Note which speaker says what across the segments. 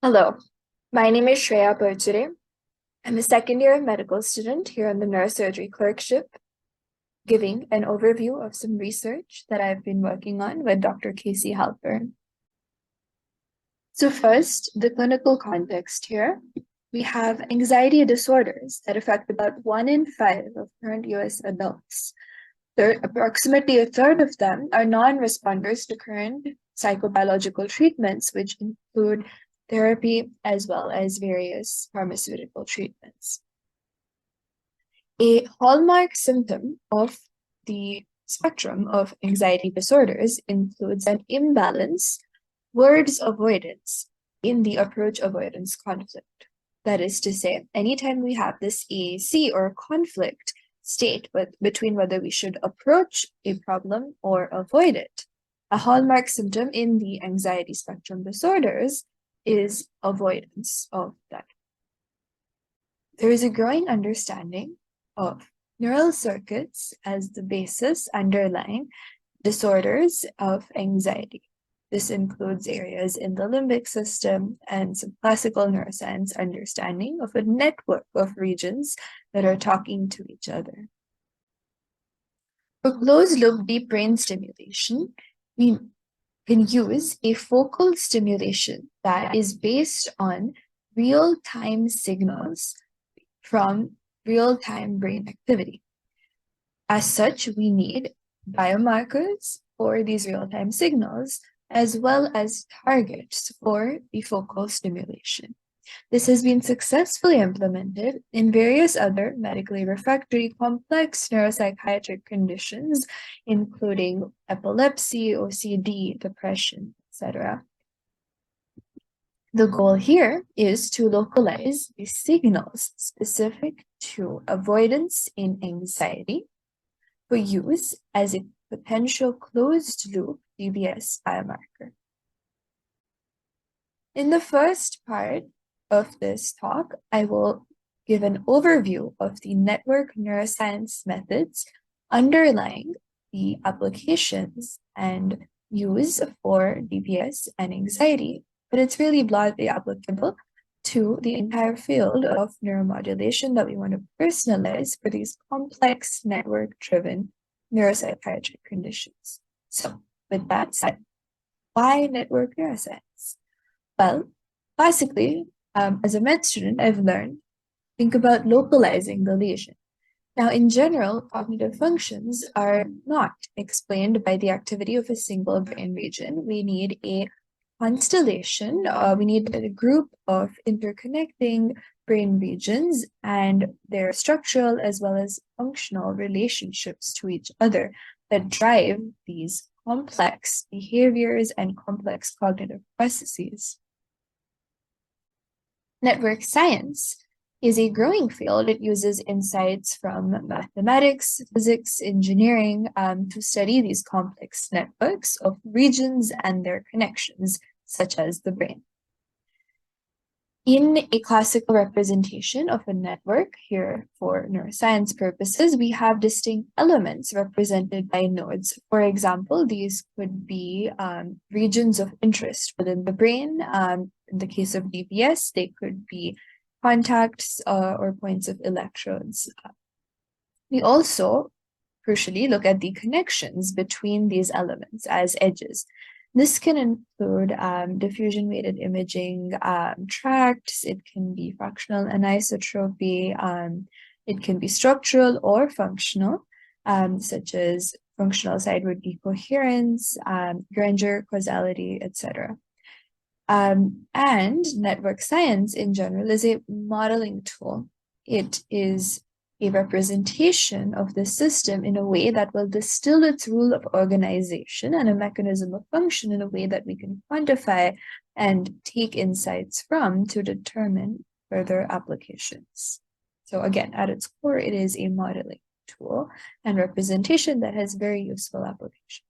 Speaker 1: Hello, my name is Shreya Parchure. I'm a second year medical student here on the neurosurgery clerkship, giving an overview of some research that I've been working on with Dr. Casey Halpern. So first, the clinical context here. We have anxiety disorders that affect about 1 in 5 of current US adults. Approximately a third of them are non-responders to current psychobiological treatments, which include therapy as well as various pharmaceutical treatments. A hallmark symptom of the spectrum of anxiety disorders includes an imbalance, words avoidance, in the approach avoidance conflict. That is to say, anytime we have this AAC or conflict state between whether we should approach a problem or avoid it, a hallmark symptom in the anxiety spectrum disorders is avoidance of that. There is a growing understanding of neural circuits as the basis underlying disorders of anxiety. This includes areas in the limbic system and some classical neuroscience understanding of a network of regions that are talking to each other. For closed-loop deep brain stimulation, we can use a focal stimulation that is based on real-time signals from real-time brain activity. As such, we need biomarkers for these real-time signals, as well as targets for the focal stimulation. This has been successfully implemented in various other medically refractory complex neuropsychiatric conditions, including epilepsy, OCD, depression, etc. The goal here is to localize the signals specific to avoidance in anxiety for use as a potential closed-loop DBS biomarker. In the first part of this talk, I will give an overview of the network neuroscience methods underlying the applications and use for DBS and anxiety, but it's really broadly applicable to the entire field of neuromodulation that we want to personalize for these complex network-driven neuropsychiatric conditions. So with that said, why network neuroscience? Well, classically, as a med student, I've learned, think about localizing the lesion. Now, in general, cognitive functions are not explained by the activity of a single brain region. We need a constellation, we need a group of interconnecting brain regions and their structural as well as functional relationships to each other that drive these complex behaviors and complex cognitive processes. Network science is a growing field. It uses insights from mathematics, physics, engineering to study these complex networks of regions and their connections, such as the brain. In a classical representation of a network, here for neuroscience purposes, we have distinct elements represented by nodes. For example, these could be regions of interest within the brain. In the case of DBS, they could be contacts or points of electrodes. We also, crucially, look at the connections between these elements as edges. This can include diffusion-weighted imaging tracts. It can be fractional anisotropy. It can be structural or functional, such as functional sideward decoherence, grandeur, causality, etc. And network science in general is a modeling tool. It is a representation of the system in a way that will distill its rule of organization and a mechanism of function in a way that we can quantify and take insights from to determine further applications. So again, at its core, it is a modeling tool and representation that has very useful applications.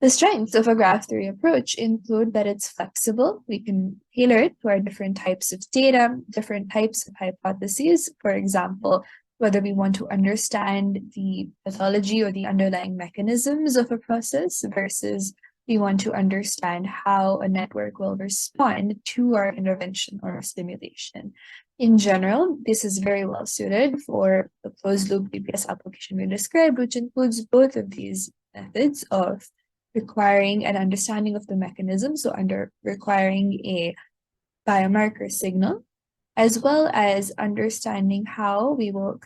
Speaker 1: The strengths of a graph theory approach include that it's flexible. We can tailor it to our different types of data, different types of hypotheses. For example, whether we want to understand the pathology or the underlying mechanisms of a process versus we want to understand how a network will respond to our intervention or stimulation. In general, this is very well suited for the closed loop DBS application we described, which includes both of these methods of requiring an understanding of the mechanism, so requiring a biomarker signal, as well as understanding how we will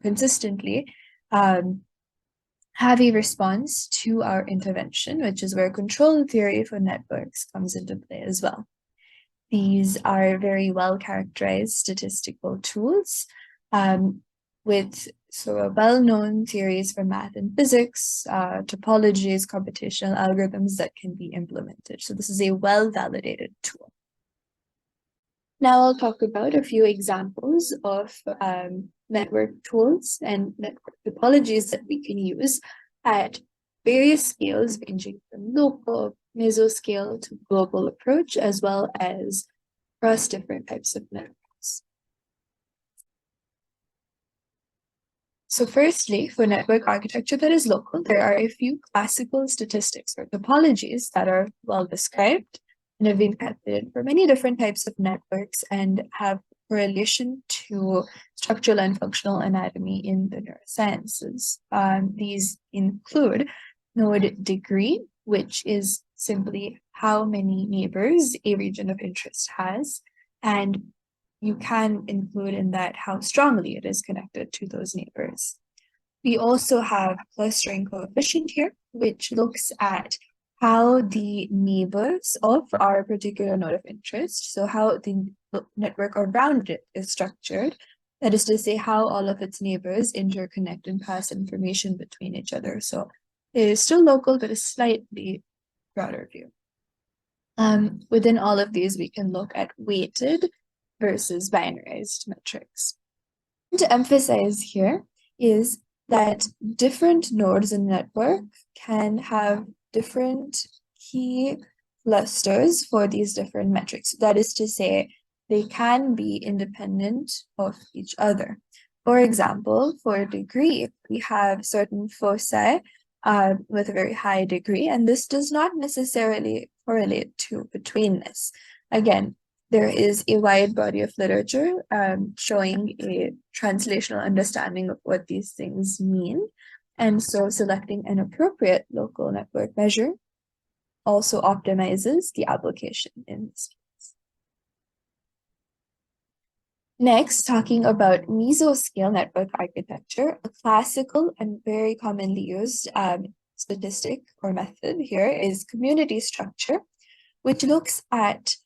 Speaker 1: consistently have a response to our intervention, which is where control theory for networks comes into play as well. These are very well characterized statistical tools with sort of well-known theories for math and physics, topologies, computational algorithms that can be implemented. So this is a well-validated tool. Now I'll talk about a few examples of network tools and network topologies that we can use at various scales, ranging from local, mesoscale to global approach, as well as across different types of networks. So firstly, for network architecture that is local, there are a few classical statistics or topologies that are well described and have been calculated for many different types of networks and have correlation to structural and functional anatomy in the neurosciences. These include node degree, which is simply how many neighbors a region of interest has, and you can include in that how strongly it is connected to those neighbors. We also have clustering coefficient here, which looks at how the neighbors of our particular node of interest, so how the network around it is structured, that is to say how all of its neighbors interconnect and pass information between each other. So it is still local, but a slightly broader view. Within all of these, we can look at weighted versus binarized metrics. To emphasize here is that different nodes in the network can have different key clusters for these different metrics. That is to say, they can be independent of each other. For example, for degree, we have certain foci with a very high degree, and this does not necessarily correlate to betweenness. Again, there is a wide body of literature showing a translational understanding of what these things mean. And so selecting an appropriate local network measure also optimizes the application in this case. Next, talking about mesoscale network architecture, a classical and very commonly used statistic or method here is community structure, which looks at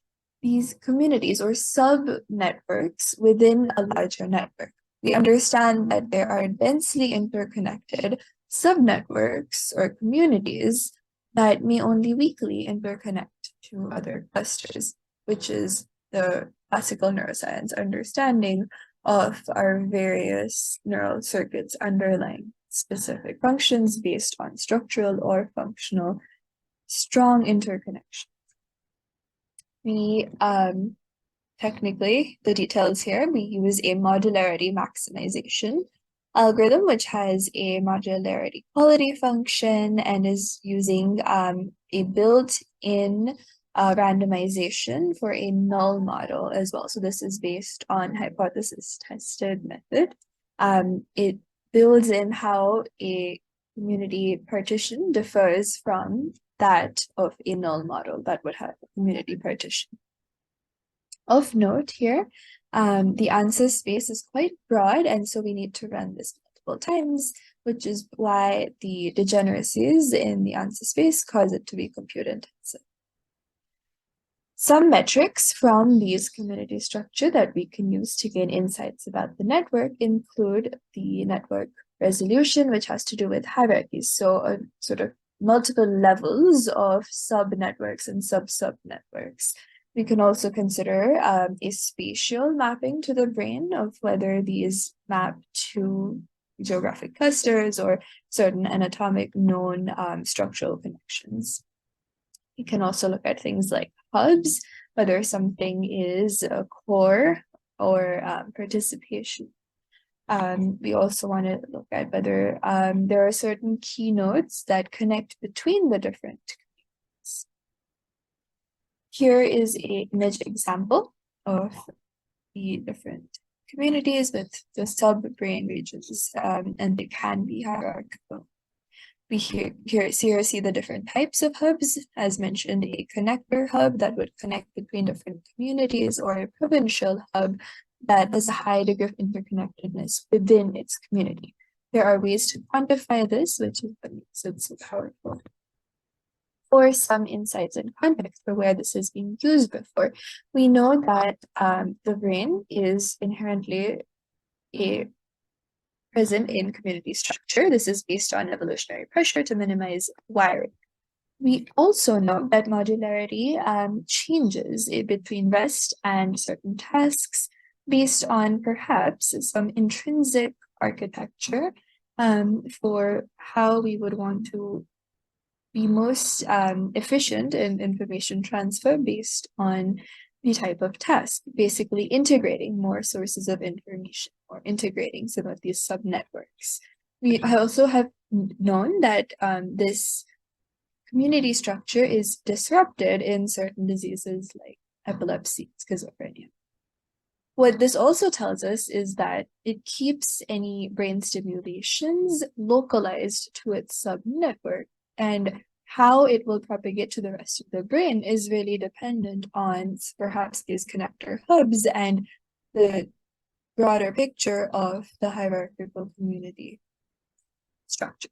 Speaker 1: these communities or sub-networks within a larger network. We understand that there are densely interconnected sub-networks or communities that may only weakly interconnect to other clusters, which is the classical neuroscience understanding of our various neural circuits underlying specific functions based on structural or functional strong interconnection. We technically, the details here, we use a modularity maximization algorithm, which has a modularity quality function and is using a built-in randomization for a null model as well. So this is based on hypothesis-tested method. It builds in how a community partition differs from that of a null model that would have a community partition. Of note here, the answer space is quite broad, and so we need to run this multiple times, which is why the degeneracies in the answer space cause it to be compute intensive. Some metrics from these community structure that we can use to gain insights about the network include the network resolution, which has to do with hierarchies, so sort of multiple levels of sub-networks and sub-sub-networks. We can also consider a spatial mapping to the brain of whether these map to geographic clusters or certain anatomic known structural connections. You can also look at things like hubs, whether something is a core or participation. We also want to look at whether there are certain key nodes that connect between the different Here is an image example of the different communities with the sub-brain regions, and they can be hierarchical. We here see the different types of hubs. As mentioned, a connector hub that would connect between different communities, or a provincial hub that has a high degree of interconnectedness within its community. There are ways to quantify this, which is what makes it so powerful. For some insights and context for where this is being used before, we know that the brain is inherently present in community structure. This is based on evolutionary pressure to minimize wiring. We also know that modularity changes between rest and certain tasks based on perhaps some intrinsic architecture for how we would want to be most efficient in information transfer based on the type of task, basically integrating more sources of information or integrating some of these subnetworks. We also have known that this community structure is disrupted in certain diseases like epilepsy, schizophrenia. What this also tells us is that it keeps any brain stimulations localized to its subnetwork, and how it will propagate to the rest of the brain is really dependent on perhaps these connector hubs and the broader picture of the hierarchical community structure.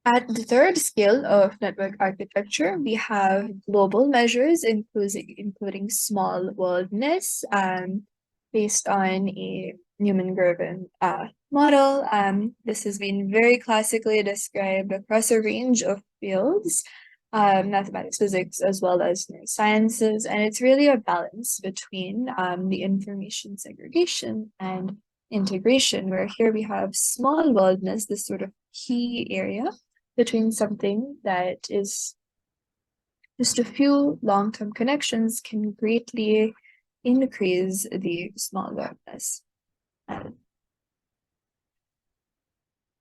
Speaker 1: At the third scale of network architecture, we have global measures, including small worldness, based on a Newman-Gervin model. This has been very classically described across a range of fields, mathematics, physics, as well as neurosciences, and it's really a balance between the information segregation and integration, where here we have small worldness, this sort of key area between something that is just a few long-term connections can greatly increase the small worldness.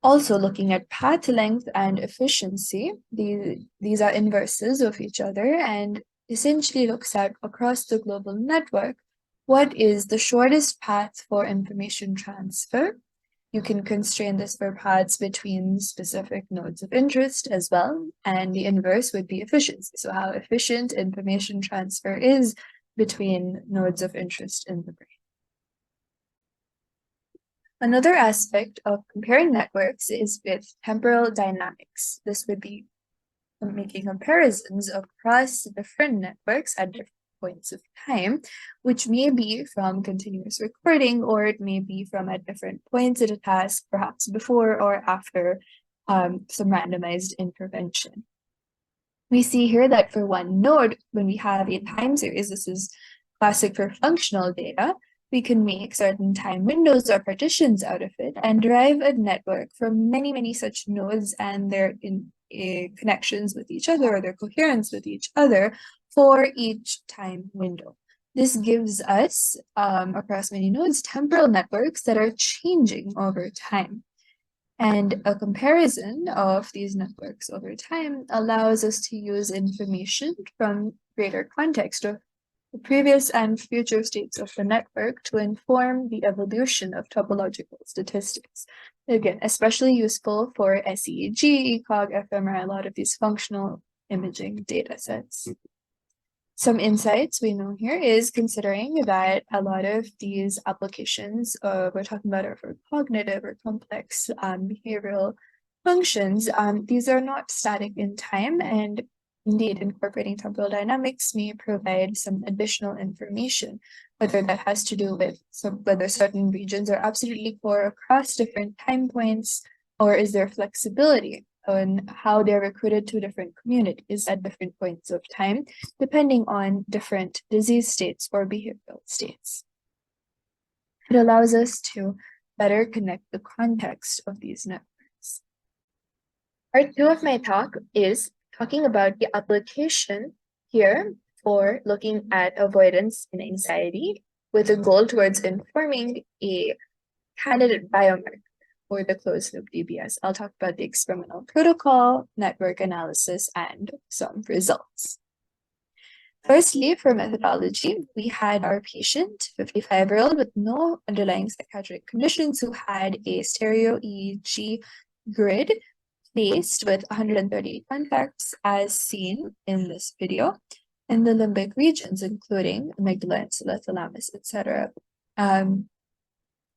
Speaker 1: Also looking at path length and efficiency, these are inverses of each other and essentially looks at across the global network, what is the shortest path for information transfer. You can constrain this for paths between specific nodes of interest as well, and the inverse would be efficiency. So how efficient information transfer is between nodes of interest in the brain. Another aspect of comparing networks is with temporal dynamics. This would be making comparisons across different networks at different points of time, which may be from continuous recording, or it may be from at different points in a task, perhaps before or after some randomized intervention. We see here that for one node, when we have a time series, this is classic for functional data, we can make certain time windows or partitions out of it and derive a network from many, many such nodes and their connections with each other or their coherence with each other for each time window. This gives us, across many nodes, temporal networks that are changing over time. And a comparison of these networks over time allows us to use information from greater context of the previous and future states of the network to inform the evolution of topological statistics. Again, especially useful for SEEG, ECOG, fMRI, a lot of these functional imaging data sets. Some insights we know here is considering that a lot of these applications we're talking about are for cognitive or complex behavioral functions. These are not static in time, and indeed incorporating temporal dynamics may provide some additional information, whether that has to do with whether certain regions are absolutely core across different time points, or is there flexibility on how they're recruited to different communities at different points of time, depending on different disease states or behavioral states. It allows us to better connect the context of these networks. Part 2 of my talk is talking about the application here for looking at avoidance and anxiety with a goal towards informing a candidate biomarker. for the closed-loop DBS. I'll talk about the experimental protocol, network analysis, and some results. Firstly, for methodology, we had our patient, 55-year-old with no underlying psychiatric conditions, who had a stereo EEG grid placed with 138 contacts as seen in this video in the limbic regions, including amygdala and hypothalamus, etc.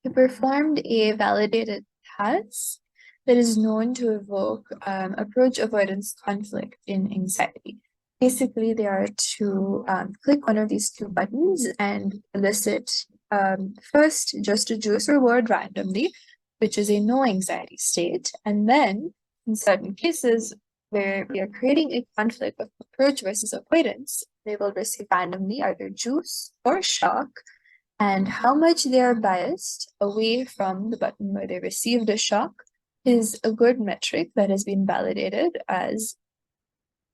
Speaker 1: He performed a validated task that is known to evoke approach avoidance conflict in anxiety. Basically, they are to click one of these two buttons and elicit first just a juice or word randomly, which is a no anxiety state. And then in certain cases where we are creating a conflict of approach versus avoidance, they will receive randomly either juice or shock, and how much they are biased away from the button where they received a shock is a good metric that has been validated as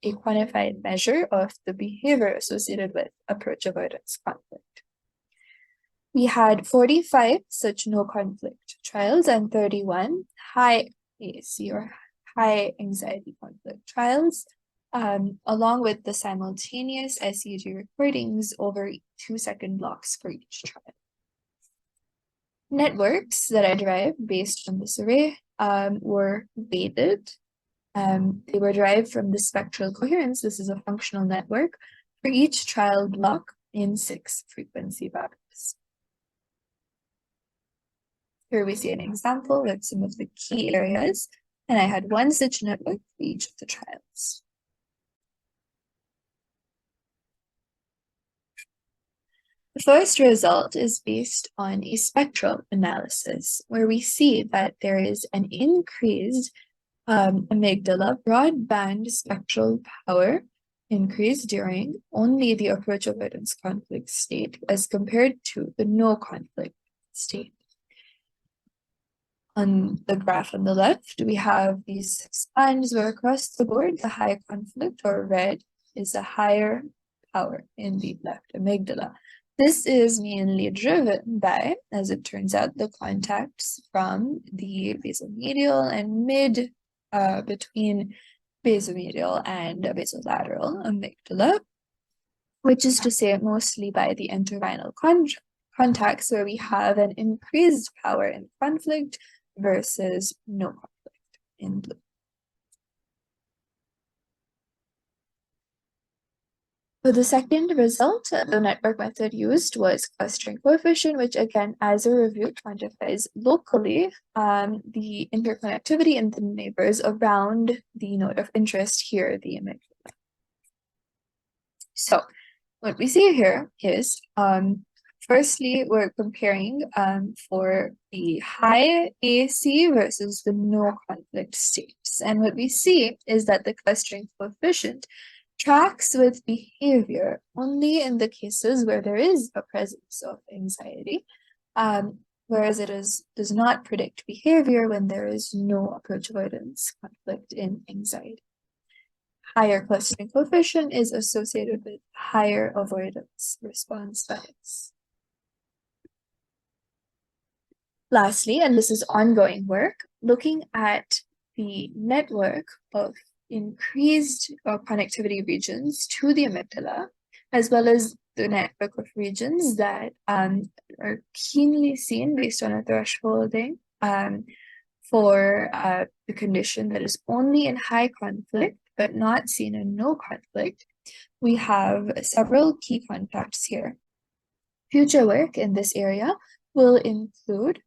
Speaker 1: a quantified measure of the behavior associated with approach avoidance conflict. We had 45 such no conflict trials and 31 high AAC or high anxiety conflict trials, along with the simultaneous SEG recordings over 2-second blocks for each trial. Networks that I derived based on this array were weighted. They were derived from the spectral coherence. This is a functional network for each trial block in 6 frequency values. Here we see an example with some of the key areas, and I had one such network for each of the trials. The first result is based on a spectral analysis, where we see that there is an increased amygdala broadband spectral power increase during only the approach avoidance conflict state as compared to the no conflict state. On the graph on the left, we have these 6 bands where across the board, the high conflict or red is a higher power in the left amygdala. This is mainly driven by, as it turns out, the contacts from the basomedial and mid between basomedial and basolateral amygdala, which is to say mostly by the intervinal contacts where we have an increased power in conflict versus no conflict in blue. For the second result, the network method used was clustering coefficient, which again, as a review, quantifies locally the interconnectivity in the neighbors around the node of interest here, the amygdala. So what we see here is, firstly, we're comparing for the high AAC versus the no conflict states. And what we see is that the clustering coefficient tracks with behavior only in the cases where there is a presence of anxiety, whereas it does not predict behavior when there is no approach avoidance conflict in anxiety. Higher clustering coefficient is associated with higher avoidance response bias. Lastly, and this is ongoing work, looking at the network of increased connectivity regions to the amygdala, as well as the network of regions that are keenly seen based on a thresholding for the condition that is only in high conflict, but not seen in no conflict. We have several key contacts here. Future work in this area will include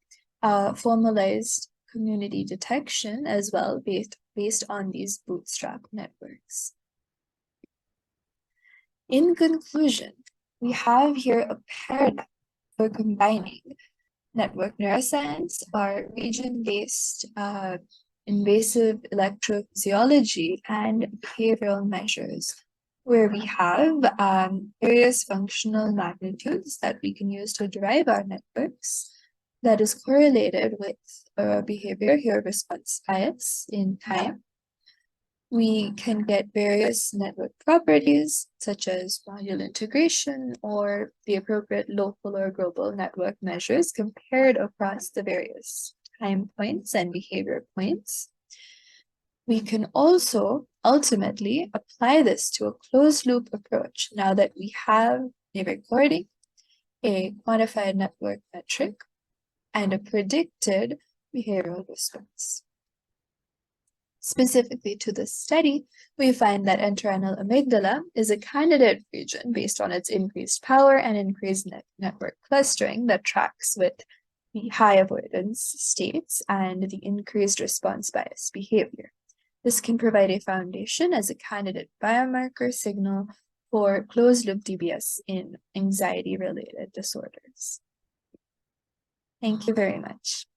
Speaker 1: formalized community detection as well, based on these bootstrap networks. In conclusion, we have here a paradigm for combining network neuroscience, our region-based invasive electrophysiology, and behavioral measures, where we have various functional magnitudes that we can use to derive our networks that is correlated with behavior, here response bias in time. We can get various network properties such as module integration or the appropriate local or global network measures compared across the various time points and behavior points. We can also ultimately apply this to a closed loop approach now that we have a recording, a quantified network metric, and a predicted behavioral response. Specifically to this study, we find that entorhinal amygdala is a candidate region based on its increased power and increased network clustering that tracks with the high avoidance states and the increased response bias behavior. This can provide a foundation as a candidate biomarker signal for closed-loop DBS in anxiety-related disorders. Thank you very much.